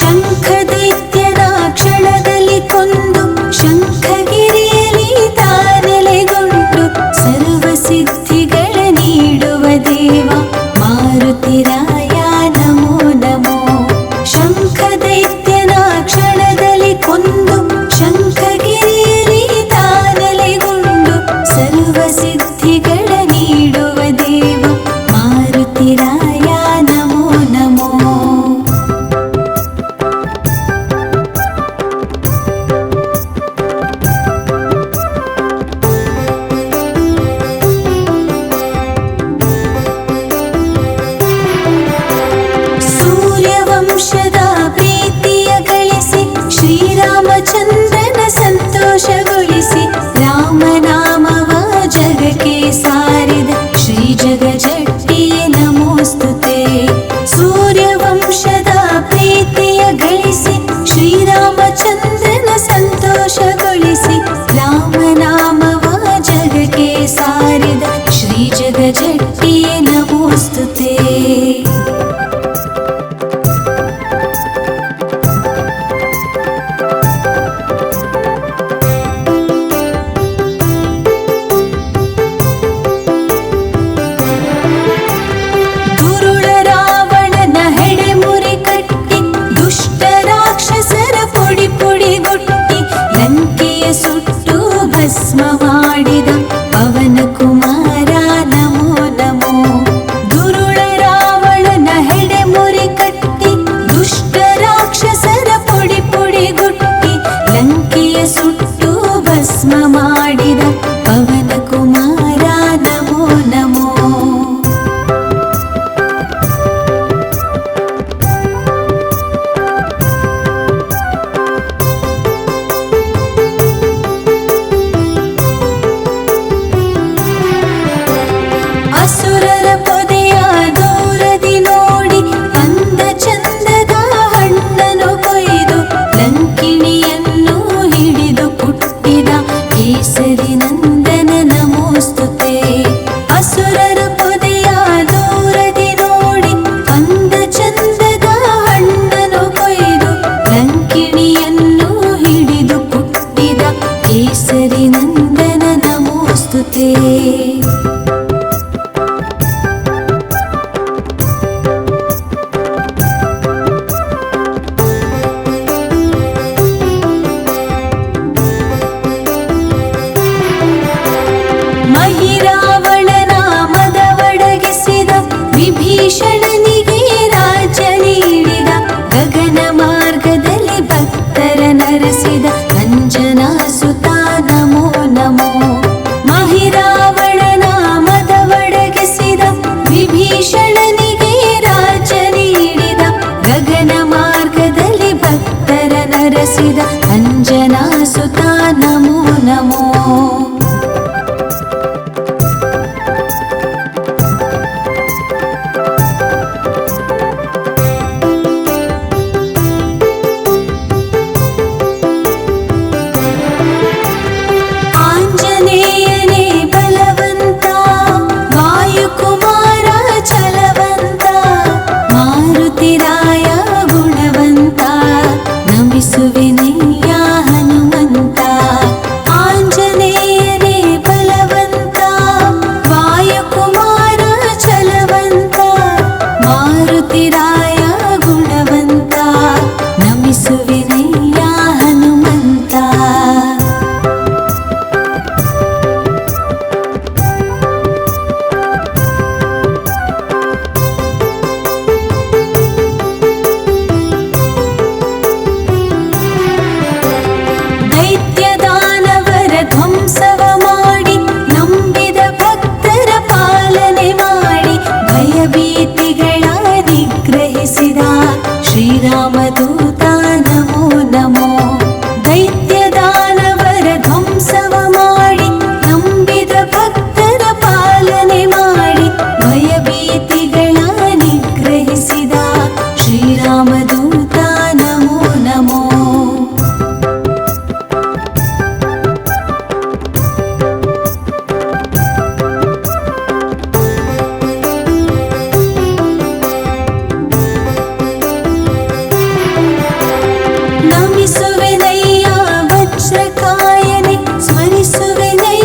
ಶಂಖದೈತ್ಯನ ಕ್ಷಣದಲ್ಲಿ ಕೊಂದು ಶಂಖಗಿರಿಯಲ್ಲಿ ತಾನೆಲೆಗೊಂಡು ಸರ್ವ ಸಿದ್ಧಿಗಳ ನೀಡುವ ದೇವ ಮಾರುತಿರಾಯ ನಮೋ ನಮೋ. ಶಂಖದೈತ್ಯನ ಕ್ಷಣದಲ್ಲಿ ಕೊಂದು ಶಂಖಗಿರಿಯಲ್ಲಿ ತಾನೆಲೆಗೊಂಡು ಸರ್ವ ಸಿದ್ಧಿಗಳ ನೀಡುವ ದೇವ ಮಾರುತಿರಾಯ ನಮೋ ನಮೋ. ಸೂರ್ಯವಂಶದ ಪ್ರೀತಿಯ ಗಳಿಸಿ ಶ್ರೀರಾಮಚಂದ್ರನ ಸಂತೋಷಗೊಳಿಸಿ ರಾಮನಾಮವ ಜಗಕ್ಕೆ ಸಾರಿದ ಶ್ರೀ ಜಗಜಟ್ಟಿಯೇ ನಮೋಸ್ತುತೆ. ಸೂರ್ಯವಂಶದ ಪ್ರೀತಿಯ ಗಳಿಸಿ ಶ್ರೀರಾಮಚಂದ್ರನ ಸಂತೋಷಗೊಳಿಸಿ ರಾಮನಾಮವ ಜಗಕ್ಕೆ ಸಾರಿದ ಶ್ರೀ ಜಗಜಟ್ಟಿಯೇ ನಮೋಸ್ತುತೆ. ದುರುಳ ರಾವಣನ ಹೆಡೆಮುರಿ ಕಟ್ಟಿ ದುಷ್ಟ ರಾಕ್ಷಸರ ಪುಡಿ ಪುಡಿಗೊಟ್ಟಿ ಲಂಕೆಯ ಸುಟ್ಟು ಭಸ್ಮ ಮಾಡಿದ ಪವನ ಕುಮಾರ ನಮೋ ನಮೋ. ದುರುಳ ರಾವಣನ ಹೆಡೆಮುರಿ ಕಟ್ಟಿ ದುಷ್ಟ ರಾಕ್ಷಸರ ಪುಡಿ ಪುಡಿಗೊಟ್ಟಿ ಲಂಕೆಯ ಸುಟ್ಟು ಭಸ್ಮ ಮಾಡಿದ ಪವನ ಕುಮಾರ ನಮೋ ನಮೋ. ಅಸುರರ ಪೊದೆಯ ದೂರದಿ ನೋಡಿ ಅಂದ ಚಂದದ ಹಣ್ಣನ್ನು ಕೊಯ್ದು ಲಂಕಿಣಿಯನ್ನು ಹಿಡಿದು ಕುಟ್ಟಿದ ಕೇಸರಿ ನಂದನ ನಮೋಸ್ತುತೆ. ಅಸುರರ ಪೊದೆಯ ದೂರದಿ ನೋಡಿ ಅಂದ ಚಂದದ ಹಣ್ಣನ್ನು ಕೊಯ್ದು ಲಂಕಿಣಿಯನ್ನು ಹಿಡಿದು ಕುಟ್ಟಿದ ಕೇಸರಿ ನಂದನ ನಮೋಸ್ತುತೆ. ಮಹಿರಾವಣನ ಮದವಡಗಿಸಿದ ವಿಭೀಷಣನಿಗೆ ರಾಜ್ಯ ನೀಡಿದ ಗಗನ ಮಾರ್ಗದಲ್ಲಿ ಭಕ್ತರ ನರಸಿದ ಅಂಜನಾ ಸುತ ನಮೋ ನಮೋ. ಮಹಿರಾವಣನ ನೈ